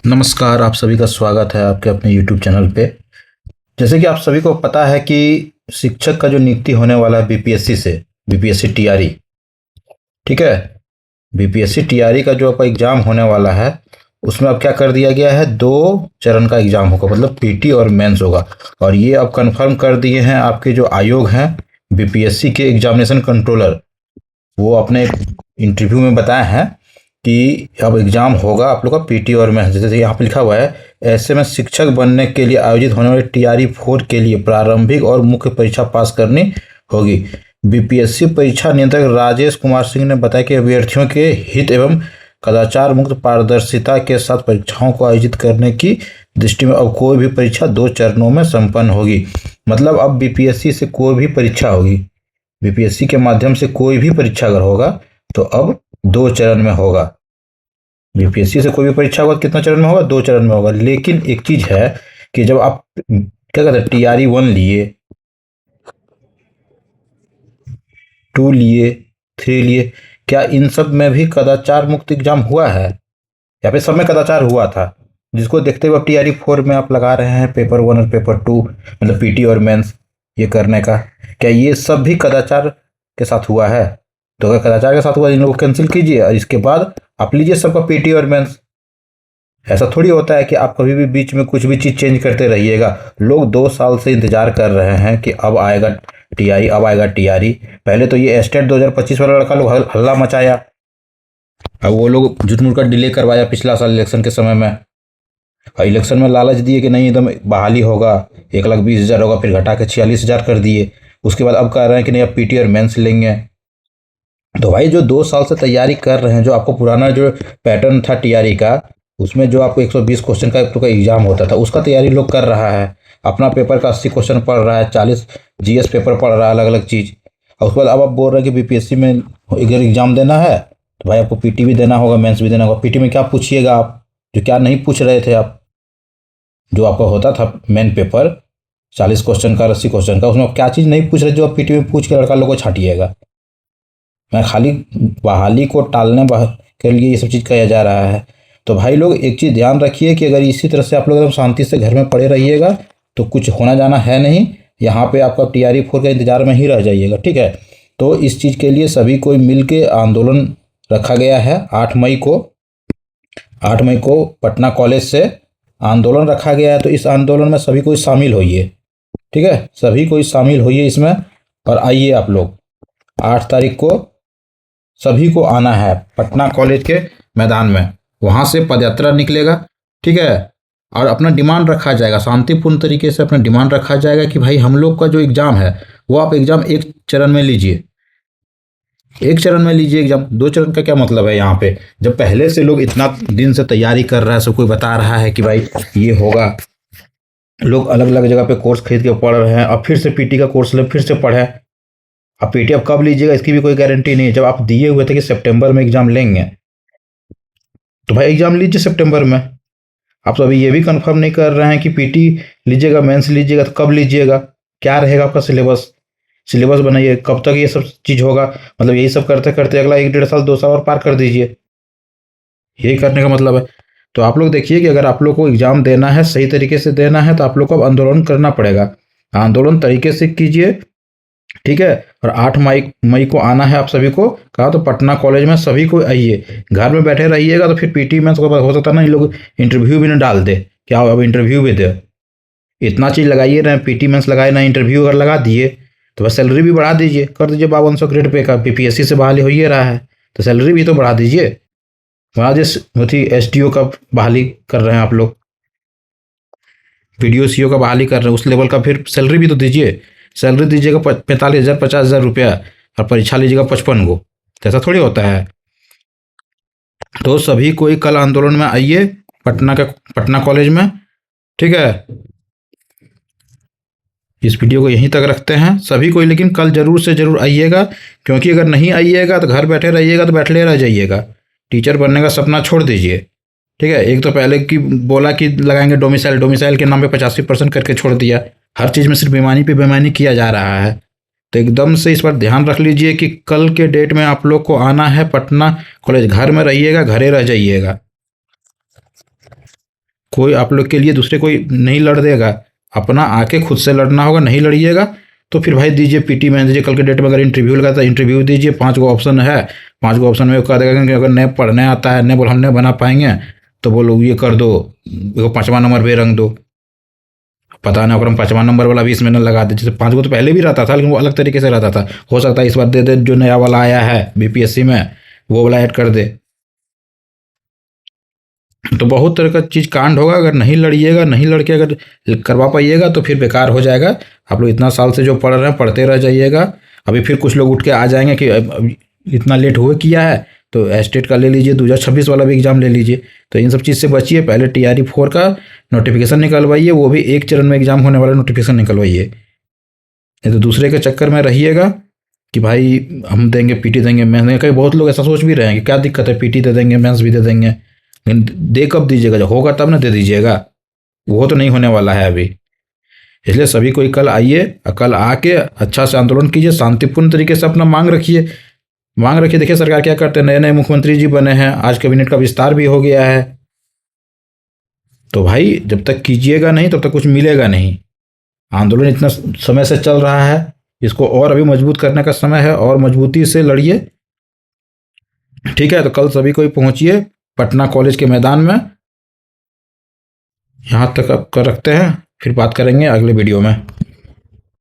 नमस्कार, आप सभी का स्वागत है आपके अपने YouTube चैनल पे। जैसे कि आप सभी को पता है कि शिक्षक का जो नियुक्ति होने वाला है बीपीएससी से, बीपीएससी टीआरई, ठीक है। बीपीएससी टीआरई का जो आपका एग्जाम होने वाला है, उसमें अब क्या कर दिया गया है, 2 चरण का एग्जाम होगा, मतलब पीटी और मेंस होगा। और ये अब कंफर्म कर दिए हैं आपके जो आयोग हैं, बीपीएससी के एग्जामिनेशन कंट्रोलर, वो अपने इंटरव्यू में बताए हैं कि अब एग्जाम होगा आप लोग का पीटी और मैथ्स। जैसे यहाँ पे लिखा हुआ है, ऐसे में शिक्षक बनने के लिए आयोजित होने वाले टीआरई 4 के लिए प्रारंभिक और मुख्य परीक्षा पास करनी होगी। बीपीएससी परीक्षा नियंत्रक राजेश कुमार सिंह ने बताया कि अभ्यर्थियों के हित एवं कदाचार मुक्त पारदर्शिता के साथ परीक्षाओं को आयोजित करने की दृष्टि में अब कोई भी परीक्षा 2 चरणों में संपन्न होगी। मतलब अब बीपीएससी से कोई भी परीक्षा होगी, बीपीएससी के माध्यम से कोई भी परीक्षा अगर होगा तो अब 2 चरण में होगा। बीपीएससी से कोई भी परीक्षा होगा कितना चरण में होगा, 2 चरण में होगा। लेकिन एक चीज है कि जब आप क्या कहते हैं, टीआरई 1 लिए, 2 लिए, 3 लिए, क्या इन सब में भी कदाचार मुक्त एग्जाम हुआ है? या फिर सब में कदाचार हुआ था, जिसको देखते हुए अब टीआरई 4 में आप लगा रहे हैं पेपर 1 और पेपर 2, मतलब पीटी और मेंस ये करने का? क्या ये सब भी कदाचार के साथ हुआ है? तो अगर कदाचार के साथ हुआ, इन लोगों को कैंसिल कीजिए और इसके बाद आप लीजिए सबका पीटी और मेंस। ऐसा थोड़ी होता है कि आप कभी भी बीच में कुछ भी चीज़ चेंज करते रहिएगा। लोग 2 साल से इंतजार कर रहे हैं कि अब आएगा टीआरई, अब आएगा टीआरई। पहले तो ये एस्टेट 2025 वाला लड़का लोग हल्ला मचाया, अब वो लोग झूठ-मूठ का डिले करवाया पिछला साल इलेक्शन के समय में। और इलेक्शन में लालच दिए कि नहीं एकदम बहाली होगा, 1,20,000 होगा, फिर घटा के 46,000 कर दिए। उसके बाद अब कह रहे हैं कि नहीं अब पीटी और मेंस लेंगे। तो भाई जो 2 साल से तैयारी कर रहे हैं, जो आपको पुराना जो पैटर्न था टीआरई का, उसमें जो आपको 120 क्वेश्चन का एग्जाम होता था, उसका तैयारी लोग कर रहा है। अपना पेपर का 80 क्वेश्चन पढ़ रहा है, 40 जीएस पेपर पढ़ रहा है, अलग अलग चीज़। और उसके बाद अब आप बोल रहे हैं कि बीपीएससी में अगर एग्जाम देना है तो भाई आपको पीटी भी देना होगा, मेंस भी देना होगा। पीटी में क्या पूछिएगा आप, जो क्या नहीं पूछ रहे थे आप? जो आपका होता था मेन पेपर 40 क्वेश्चन का, 80 क्वेश्चन का, उसमें आप क्या चीज़ नहीं पूछ रहे जो आप पीटी में पूछ के लड़का लोग को छाटिएगा? मैं खाली बहाली को टालने के लिए ये सब चीज़ किया जा रहा है। तो भाई लोग एक चीज़ ध्यान रखिए कि अगर इसी तरह से आप लोग एकदम शांति से घर में पड़े रहिएगा तो कुछ होना जाना है नहीं। यहाँ पे आपका टीआरई 4 के इंतजार में ही रह जाइएगा, ठीक है। तो इस चीज़ के लिए सभी कोई मिल के आंदोलन रखा गया है। 8 मई को पटना कॉलेज से आंदोलन रखा गया है। तो इस आंदोलन में सभी कोई शामिल होइए, ठीक है। सभी कोई शामिल होइए इसमें और आइए आप लोग। 8 तारीख को सभी को आना है पटना कॉलेज के मैदान में, वहाँ से पदयात्रा निकलेगा, ठीक है। और अपना डिमांड रखा जाएगा, शांतिपूर्ण तरीके से अपना डिमांड रखा जाएगा कि भाई हम लोग का जो एग्ज़ाम है वो आप एग्ज़ाम 1 चरण में लीजिए, 1 चरण में लीजिए एग्ज़ाम। 2 चरण का क्या मतलब है यहाँ पे? जब पहले से लोग इतना दिन से तैयारी कर रहा है, सब कोई बता रहा है कि भाई ये होगा, लोग अलग अलग जगह पे कोर्स खरीद के पढ़ रहे हैं, अब फिर से पीटी का कोर्स ले फिर से पढ़े। अब पीटी अब कब लीजिएगा इसकी भी कोई गारंटी नहीं है। जब आप दिए हुए थे कि सितंबर में एग्जाम लेंगे, तो भाई एग्जाम लीजिए सितंबर में। आप तो अभी ये भी कंफर्म नहीं कर रहे हैं कि पीटी लीजिएगा, मेंस लीजिएगा, तो कब लीजिएगा, क्या रहेगा आपका सिलेबस? सिलेबस बनाइए, कब तक ये सब चीज़ होगा। मतलब यही सब करते करते अगला 1 डेढ़ साल 2 साल और पार कर दीजिए, यही करने का मतलब है। तो आप लोग देखिए कि अगर आप लोग को एग्जाम देना है, सही तरीके से देना है, तो आप लोग को अब आंदोलन करना पड़ेगा। आंदोलन तरीके से कीजिए, ठीक है। और 8 मई को आना है आप सभी को। कहा तो पटना कॉलेज में सभी को आइए। घर में बैठे रहिएगा तो फिर पीटी में हो सकता ना ये लोग इंटरव्यू भी ना डाल दे, क्या अब इंटरव्यू भी दे। इतना चीज़ लगाइए ना, पीटी मेंस लगाए ना, इंटरव्यू अगर लगा दिए तो बस सैलरी भी बढ़ा दीजिए, कर दीजिए 5200 ग्रेड पे का। बीपीएससी से बहाली हो ही रहा है तो सैलरी भी तो बढ़ा दीजिए। वहाँ जिस एसडीओ का बहाली कर रहे हैं आप लोग, वीडियो सीओ का बहाली कर रहे हैं, उस लेवल का फिर सैलरी भी तो दीजिए। सैलरी दीजिएगा 45,000 50,000 रुपया और परीक्षा लीजिएगा 55 गो, तो ऐसा थोड़ी होता है। तो सभी कोई कल आंदोलन में आइए पटना कॉलेज में, ठीक है। इस वीडियो को यहीं तक रखते हैं सभी कोई, लेकिन कल जरूर से जरूर आइएगा, क्योंकि अगर नहीं आइएगा तो घर बैठे रहिएगा तो बैठले रह जाइएगा। टीचर बनने का सपना छोड़ दीजिए, ठीक है। एक तो पहले की बोला कि लगाएंगे डोमिसाइल के नाम पे 85% करके छोड़ दिया। हर चीज़ में सिर्फ बेईमानी पे बेईमानी किया जा रहा है। तो एकदम से इस पर ध्यान रख लीजिए कि कल के डेट में आप लोग को आना है पटना कॉलेज। घर में रहिएगा, घरे रह जाइएगा। कोई आप लोग के लिए दूसरे कोई नहीं लड़ देगा, अपना आके खुद से लड़ना होगा। नहीं लड़िएगा तो फिर भाई दीजिए पीटी में दीजिए, कल के डेट में अगर इंटरव्यू लगा तो इंटरव्यू दीजिए। 5 गो ऑप्शन है, 5 गो ऑप्शन में कह देगा कि अगर नहीं पढ़ने आता है, नहीं बोल हम नहीं बना पाएंगे, तो बोलो ये कर दो, 5वां नंबर पे रंग दो। पता नहीं अगर हम 5वां नंबर वाला भी इसमें न लगा दे। जैसे 5 गो तो पहले भी रहता था, लेकिन वो अलग तरीके से रहता था। हो सकता है इस बार दे दे, जो नया वाला आया है बीपीएससी में वो वाला ऐड कर दे। तो बहुत तरह का चीज़ कांड होगा। अगर नहीं लड़िएगा, नहीं लड़के अगर करवा पाइएगा तो फिर बेकार हो जाएगा। आप लोग इतना साल से जो पढ़ रहे हैं पढ़ते रह जाइएगा। अभी फिर कुछ लोग उठ के आ जाएंगे कि अब इतना लेट हुए किया है तो एस्टेट का ले लीजिए, 2026 वाला भी एग्जाम ले लीजिए। तो इन सब चीज़ से बचिए। पहले TRE 4 का नोटिफिकेशन निकलवाइए, वो भी एक चरण में एग्जाम होने वाला नोटिफिकेशन निकलवाइए। नहीं तो दूसरे के चक्कर में रहिएगा कि भाई हम देंगे पीटी देंगे मेंस देंगे। कई बहुत लोग ऐसा सोच भी रहे हैं कि क्या दिक्कत है, पीटी दे देंगे मेंस भी दे देंगे, लेकिन दे कब दीजिएगा, जब होगा तब ना दे दीजिएगा। वो तो नहीं होने वाला है अभी। इसलिए सभी कोई कल आइए और कल आके अच्छा से आंदोलन कीजिए, शांतिपूर्ण तरीके से अपना मांग रखिए। मांग रखिए। देखिए सरकार क्या करते हैं, नए नए मुख्यमंत्री जी बने हैं, आज कैबिनेट का विस्तार भी हो गया है। तो भाई जब तक कीजिएगा नहीं तब तक कुछ मिलेगा नहीं। आंदोलन इतना समय से चल रहा है, इसको और अभी मजबूत करने का समय है, और मजबूती से लड़िए। ठीक है, तो कल सभी कोई पहुंचिए पटना कॉलेज के मैदान में। यहाँ तक अब कर रखते हैं, फिर बात करेंगे अगले वीडियो में।